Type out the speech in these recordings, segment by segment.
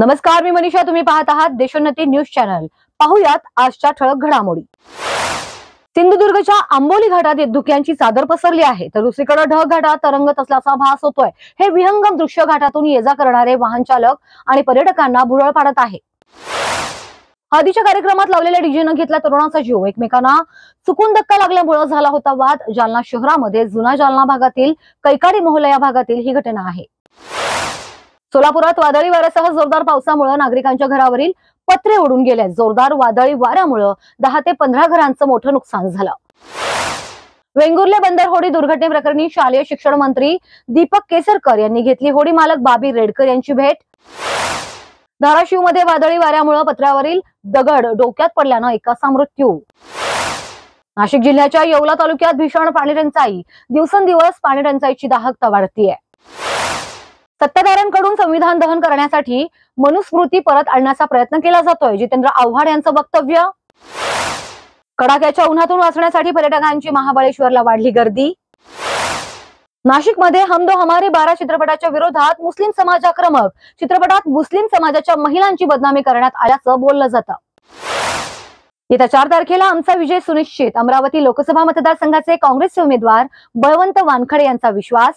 नमस्कार, मी मनीषा. तुम्ही पाहत आहात देशोन्नती न्यूज चॅनल. पाहूयात आजच्या ठळक घडामोडी. सिंधुदुर्गच्या आंबोली घाटात धुक्यांची चादर पसरली आहे, तर दुसरीकडे ढग घाटात तरंगत असल्याचा भास होतोय. हे विहंगम दृश्य घाटातून ये जा करणारे वाहन चालक आणि पर्यटकांना भुरळ पाडत आहे. हळदीच्या कार्यक्रमात लावलेल्या डीजेनं घेतला तरुणाचा जीव. एकमेकांना चुकून धक्का लागल्यामुळे झाला होता वाद. जालना शहरामध्ये जुना जालना भागातील कैकाडी मोहल्ला या भागातील ही घटना आहे. सोलापुरात वादळी वाऱ्यासह जोरदार पावसामुळे नागरिकांच्या घरावरील पत्रे उडून गेले. जोरदार वादळी वाऱ्यामुळे 10 ते 15 घरांचं मोठं नुकसान झालं. वेंगुर्ले बंदर होडी दुर्घटनेप्रकरणी शालेय शिक्षण मंत्री दीपक केसरकर यांनी घेतली होडी मालक बाबी रेडकर यांची भेट. धाराशिवमध्ये वादळी वाऱ्यामुळे पत्र्यावरील दगड डोक्यात पडल्यानं एकाचा मृत्यू. नाशिक जिल्ह्याच्या येवला तालुक्यात भीषण पाणी टंचाई. दिवसेंदिवस पाणी टंचाईची दाहकता वाढतीये. सत्ताधाऱ्यांकडून संविधान दहन करण्यासाठी मनुस्मृती परत आणण्याचा प्रयत्न केला जातोय. जितेंद्र आव्हाड यांचं वक्तव्य. कडाक्याच्या उन्हातून वाचण्यासाठी पर्यटकांची महाबळेश्वरला वाढली गर्दी. नाशिकमध्ये हम दो हमारे 12 चित्रपटाच्या विरोधात मुस्लिम समाज आक्रमक. चित्रपटात मुस्लिम समाजाच्या महिलांची बदनामी करण्यात आल्याचं बोललं जातं. येत्या 4 तारखेला आमचा विजय सुनिश्चित. अमरावती लोकसभा मतदारसंघाचे काँग्रेसचे उमेदवार बळवंत वानखडे यांचा विश्वास.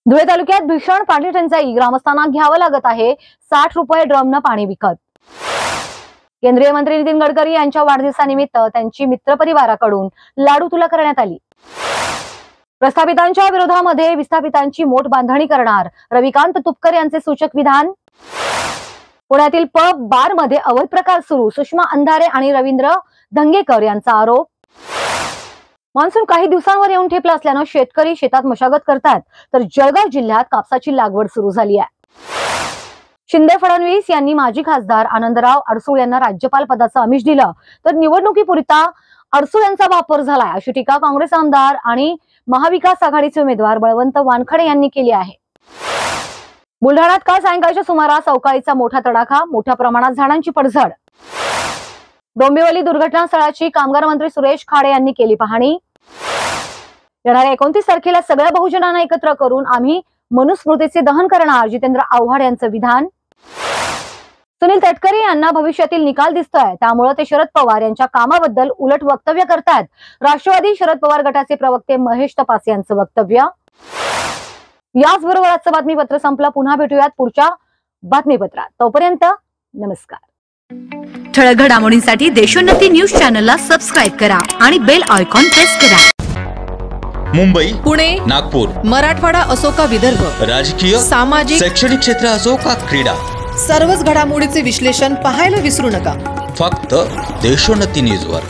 धुळे तालुक्यात भीषण पाणी टंचाई. ग्रामस्थांना घ्यावं लागत आहे 60 रुपये ड्रमनं पाणी विकत. केंद्रीय मंत्री नितीन गडकरी यांच्या वाढदिवसानिमित्त त्यांची मित्रपरिवाराकडून लाडू तुला करण्यात आली. प्रस्थापितांच्या विरोधामध्ये विस्थापितांची मोठ बांधणी करणार. रविकांत तुपकर यांचे सूचक विधान. पुण्यातील पब बार मध्ये अवैध प्रकार सुरू. सुषमा अंधारे आणि रवींद्र धंगेकर यांचा आरोप. मान्सून काही दिवसांवर येऊन ठेपला असल्यानं शेतकरी शेतात मशागत करतात, तर जळगाव जिल्ह्यात कापसाची लागवड सुरू झाली आहे. शिंदे फडणवीस यांनी माजी खासदार आनंदराव अडसूळ यांना राज्यपाल पदाचं आमिष दिलं, तर निवडणुकीपुरता अडसूळ यांचा वापर झालाय, अशी टीका काँग्रेस आमदार आणि महाविकास आघाडीचे उमेदवार बळवंत वानखडे यांनी केली आहे. बुलढाण्यात काल सायंकाळच्या सुमारास अवकाळीचा मोठा तडाखा. मोठ्या प्रमाणात झाडांची पडझड. डोंबिवली दुर्घटनास्थळाची कामगार मंत्री सुरेश खाडे यांनी केली पाहणी. येणाऱ्या 29 तारखेला सगळ्या बहुजनांना एकत्र करून आम्ही मनुस्मृतीचे दहन करणार. जितेंद्र आव्हाड यांचं विधान. सुनील तटकरे यांना भविष्यातील निकाल दिसतोय, त्यामुळे ते शरद पवार यांच्या कामाबद्दल उलट वक्तव्य करतात. राष्ट्रवादी शरद पवार गटाचे प्रवक्ते महेश तपासे यांचं वक्तव्य. याचबरोबर आजचं बातमीपत्र संपलं. पुन्हा भेटूयात पुढच्या बातमीपत्रात. तोपर्यंत नमस्कार. ठळक घडामोडींसाठी देशोन्नती न्यूज चॅनलला सबस्क्राईब करा आणि बेल आयकॉन प्रेस करा. मुंबई, पुणे, नागपूर, मराठवाडा असो का विदर्भ, राजकीय, सामाजिक, शैक्षणिक क्षेत्र असो का क्रीडा, सर्वच घडामोडीचे विश्लेषण पाहायला विसरू नका. फक्त देशोन्नती न्यूजवर.